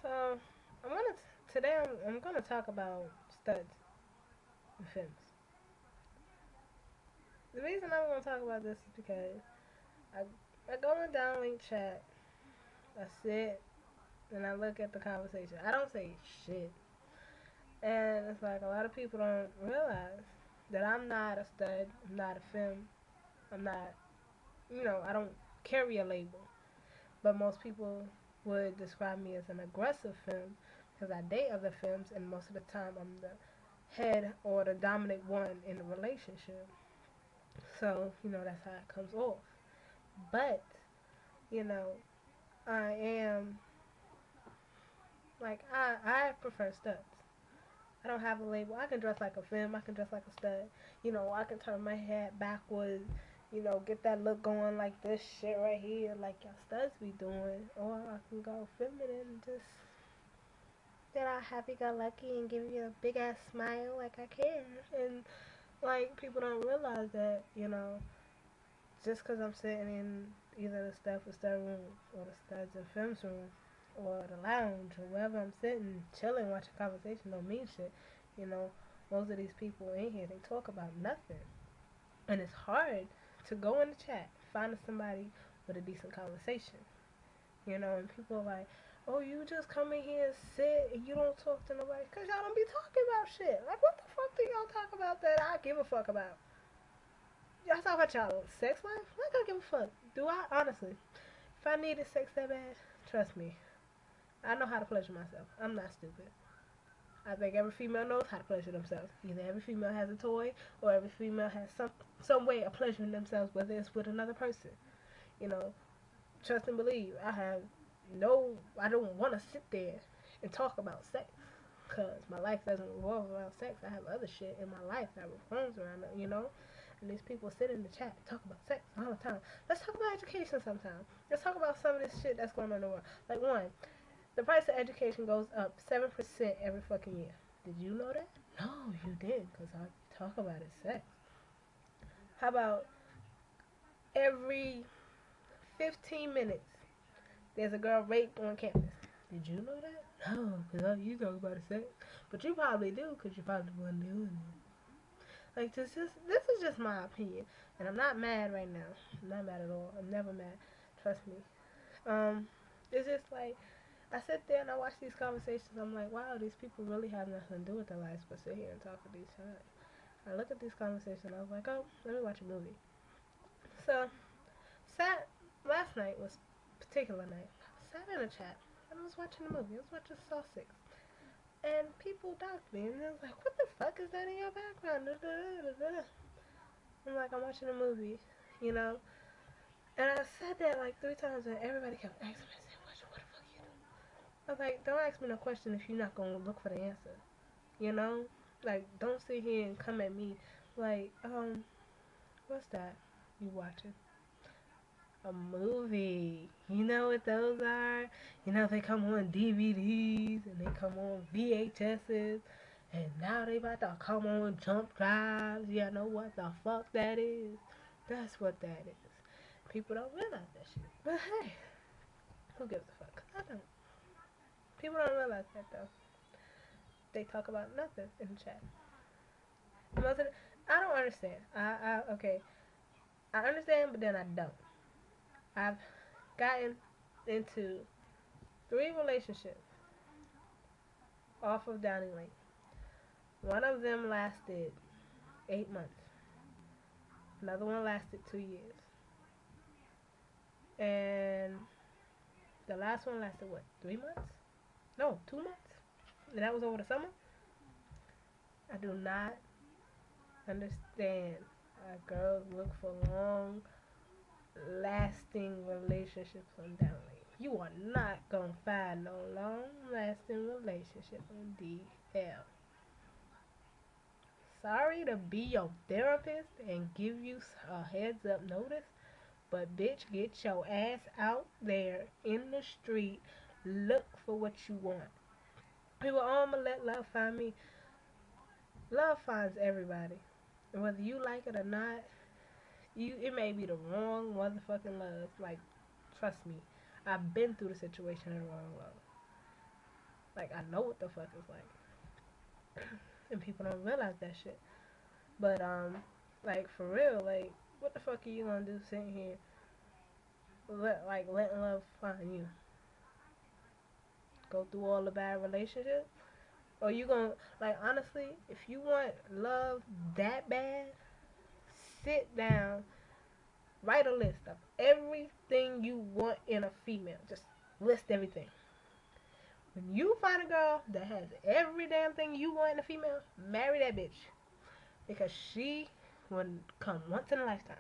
So I'm gonna talk about studs and films. The reason I'm gonna talk about this is because I I go in downlink chat, I sit and I look at the conversation. I don't say shit, and it's like a lot of people don't realize that I'm not a stud. I'm not a femme. I'm not. I don't carry a label. But most people would describe me as an aggressive femme because I date other femmes, and most of the time I'm the head or the dominant one in the relationship. So, that's how it comes off. But, you know, I am, I prefer studs. I don't have a label. I can dress like a femme. I can dress like a stud. I can turn my hat backwards. Get that look going like this shit right here, like y'all studs be doing. Or I can go feminine and just get all happy go lucky and give you a big ass smile like I can. And, like, people don't realize that, just because I'm sitting in either the stuff or stud room or the studs and films room or the lounge or wherever I'm sitting, chilling, watching conversation don't mean shit. You know, most of these people in here, they talk about nothing. And it's hard to go in the chat, find somebody with a decent conversation. And people are like, oh, you just come in here and sit and you don't talk to nobody because y'all don't be talking about shit. Like, what the fuck do y'all talk about that I give a fuck about? Y'all talk about y'all sex life? Like, I give a fuck. Do I? Honestly. If I needed sex that bad, trust me, I know how to pleasure myself. I'm not stupid. I think every female knows how to pleasure themselves. Either every female has a toy or every female has some way of pleasuring themselves, whether it's with another person. You know, trust and believe. I don't want to sit there and talk about sex because my life doesn't revolve around sex. I have other shit in my life that revolves around it. And these people sit in the chat and talk about sex all the time. Let's talk about education sometime. Let's talk about some of this shit that's going on in the world. Like, one, the price of education goes up 7% every fucking year. Did you know that? No, you didn't, because all you talk about is sex. How about every 15 minutes there's a girl raped on campus? Did you know that? No, because all you talk about is sex. But you probably do, because you probably wasn't doing it. Like, this is just my opinion. And I'm not mad right now. I'm not mad at all. I'm never mad. Trust me. It's just like, I sit there and I watch these conversations. I'm like, wow, these people really have nothing to do with their lives but sit here and talk to these guys. I look at these conversations. I was like, oh, let me watch a movie. So, last night was a particular night. I sat in a chat and I was watching a movie. I was watching Saw 6. And people docked me and I was like, what the fuck is that in your background? I'm like, I'm watching a movie, you know? And I said that like 3 times and everybody kept asking me, what the fuck you doing? I was like, don't ask me no question if you're not going to look for the answer. You know? Like, don't sit here and come at me like, what's that you watching? A movie. You know what those are? They come on DVDs and they come on VHSs. And now they about to come on jump drives. You know what the fuck that is? That's what that is. People don't realize that shit. But hey, who gives a fuck? I don't. People don't realize that though. They talk about nothing in the chat. I don't understand. Okay. I understand, but then I don't. I've gotten into 3 relationships off of Downing Lake. One of them lasted 8 months. Another one lasted 2 years. And the last one lasted what? 3 months? No, 2 months. And that was over the summer. I do not understand why girls look for long lasting relationships on Downing Lake. You are not gonna find no long lasting relationship on DL. Sorry to be your therapist and give you a heads up notice, but bitch, get your ass out there in the street. Look for what you want. People, oh, I'ma let love find me. Love finds everybody. And whether you like it or not, it may be the wrong motherfucking love. Like, trust me, I've been through the situation of the wrong love. Like, I know what the fuck it's like. And people don't realize that shit. But, like, for real, like, what the fuck are you gonna do sitting here, letting love find you? Go through all the bad relationships? Or you gonna, like, honestly, if you want love that bad, sit down, write a list of everything you want in a female. Just list everything. When you find a girl that has every damn thing you want in a female, marry that bitch. Because she will come once in a lifetime.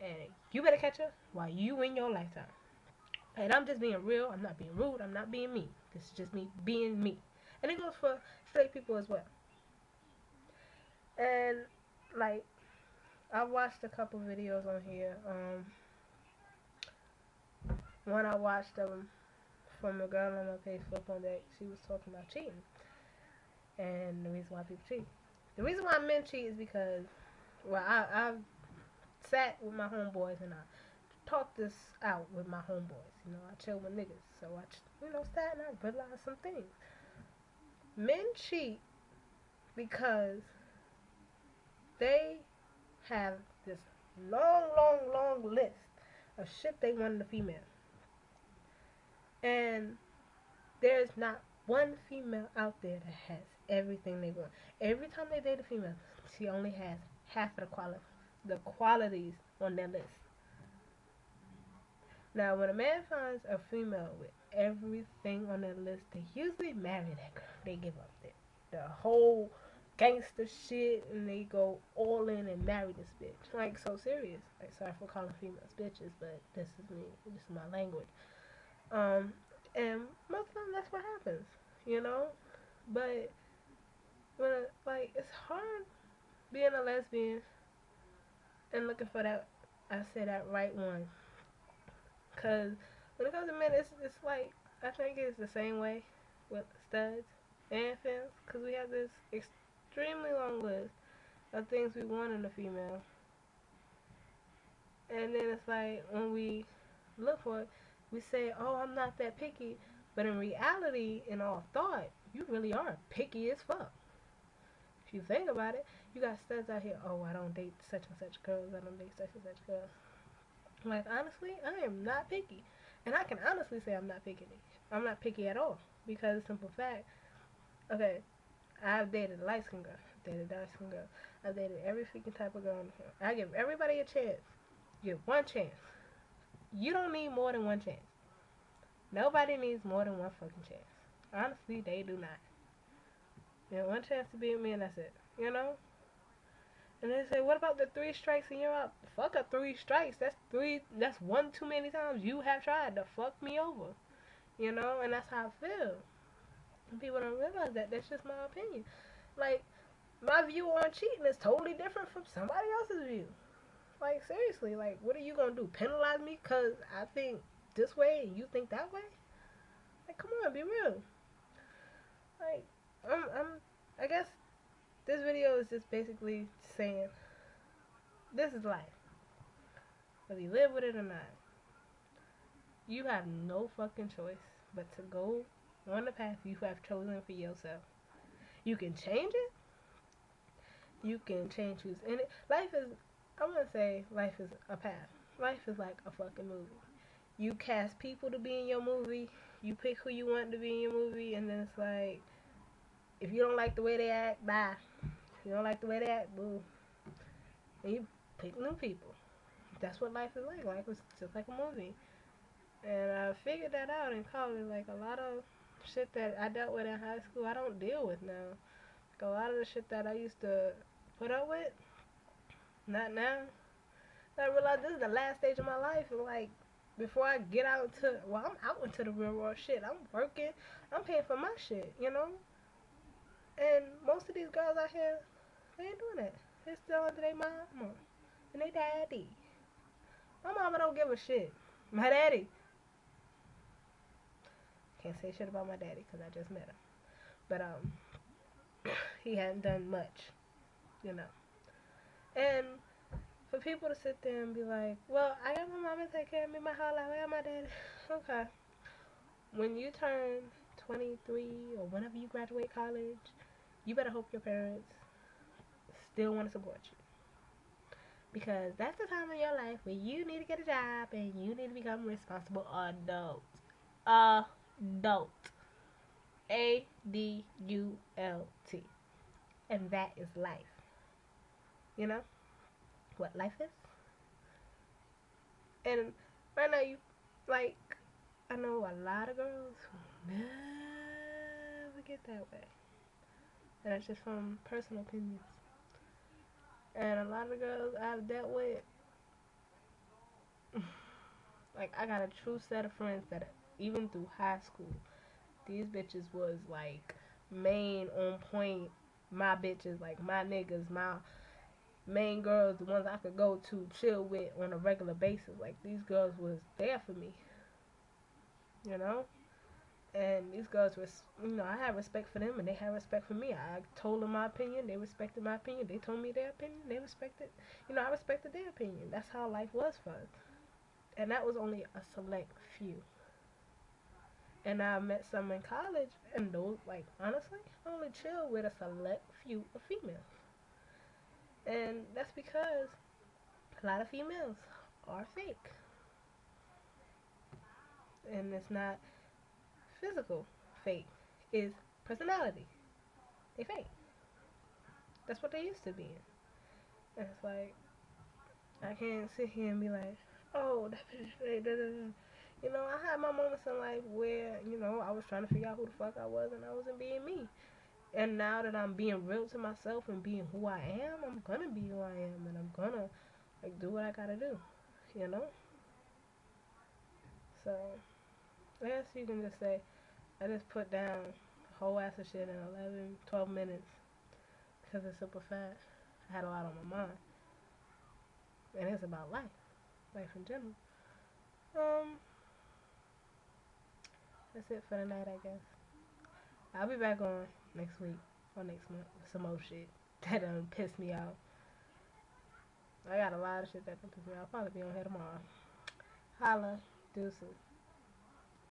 And you better catch her while you in your lifetime. And I'm just being real. I'm not being rude. I'm not being mean. This is just me being me. And it goes for straight people as well. And, like, I watched a couple videos on here. One I watched from a girl on my Facebook one day. She was talking about cheating. And the reason why people cheat. The reason why men cheat is because, well, I've sat with my homeboys and I talked this out with my homeboys. You know, I chill with niggas. So I, sat and I realized some things. Men cheat because they have this long list of shit they want in a female. And there's not one female out there that has everything they want. Every time they date a female, she only has half of the qualities on their list. Now, when a man finds a female with everything on their list, they usually marry that girl. They give up the whole gangster shit and they go all in and marry this bitch. Like, so serious. Like, sorry for calling females bitches, but this is me. This is my language. And most of the time that's what happens, you know? But, it's hard being a lesbian and looking for that, that right one. Because when it comes to men, it's like, I think it's the same way with studs and femmes. Because we have this extremely long list of things we want in a female. And then it's like, when we look for it, we say, oh, I'm not that picky. But in reality, in all thought, you really are picky as fuck. If you think about it, you got studs out here, oh, I don't date such and such girls, I don't date such and such girls. Like, honestly, I am not picky. And I can honestly say I'm not picky. I'm not picky at all. Because, simple fact, okay, I've dated a light skin girl, I've dated a dark skin girl, I've dated every freaking type of girl in the film. I give everybody a chance. Give one chance. You don't need more than one chance. Nobody needs more than one fucking chance. Honestly, they do not. You have one chance to be with me and that's it. You know? And they say, what about the 3 strikes and you're out? Fuck a 3 strikes. That's one too many times you have tried to fuck me over. You know? And that's how I feel. And people don't realize that. That's just my opinion. Like, my view on cheating is totally different from somebody else's view. Like, seriously, like, what are you gonna do? Penalize me because I think this way and you think that way? Like, come on, be real. Like, I guess this video is just basically saying, this is life. Whether you live with it or not, you have no fucking choice but to go on the path you have chosen for yourself. You can change it. You can change who's in it. I'm gonna say life is a path. Life is like a fucking movie. You cast people to be in your movie. You pick who you want to be in your movie, and then it's like, if you don't like the way they act, bye. If you don't like the way they act, boo. And you pick new people. That's what life is like. Life is just like a movie. And I figured that out in college. Like, a lot of shit that I dealt with in high school, I don't deal with now. Like, a lot of the shit that I used to put up with, not now. I realized this is the last stage of my life. And, like, before I get out into, I'm out into the real world shit. I'm working. I'm paying for my shit, you know? And most of these girls out here, they ain't doing that. They're still under their mama and they daddy. My mama don't give a shit. My daddy. Can't say shit about my daddy because I just met him. But, he hadn't done much, you know. And for people to sit there and be like, well, I got my mama take care of me my whole life. I got my daddy. Okay. When you turn 23, or whenever you graduate college, you better hope your parents still want to support you. Because that's the time in your life where you need to get a job and you need to become responsible adult. Adult. ADULT. And that is life. You know what life is? And right now, you, like, I know a lot of girls who never get that way. And that's just from personal opinions. And a lot of girls I've dealt with, like, I got a true set of friends that even through high school, these bitches was like main on point. My bitches, like my niggas, my main girls, the ones I could go to chill with on a regular basis. Like these girls was there for me, you know. And these girls was, I had respect for them and they had respect for me. I told them my opinion, they respected my opinion. They told me their opinion, they respected, I respected their opinion. That's how life was for us. And that was only a select few. And I met some in college, and those, like, honestly, I only chill with a select few of females. And that's because a lot of females are fake. And it's not physical fake, it's personality. They fake. That's what they used to be. And it's like, I can't sit here and be like, oh, that bitch fake, da, da, da. I had my moments in life where, I was trying to figure out who the fuck I was and I wasn't being me. And now that I'm being real to myself and being who I am, I'm gonna be who I am and I'm gonna like do what I gotta do, you know? So I guess you can just say I just put down a whole ass of shit in 11, 12 minutes because it's super fat. I had a lot on my mind. And it's about life in general. Um, that's it for the night, I guess. I'll be back on next week or next month with some more shit that done pissed me off. I got a lot of shit that done pissed me off. I'll probably be on here tomorrow. Holla. Deuces.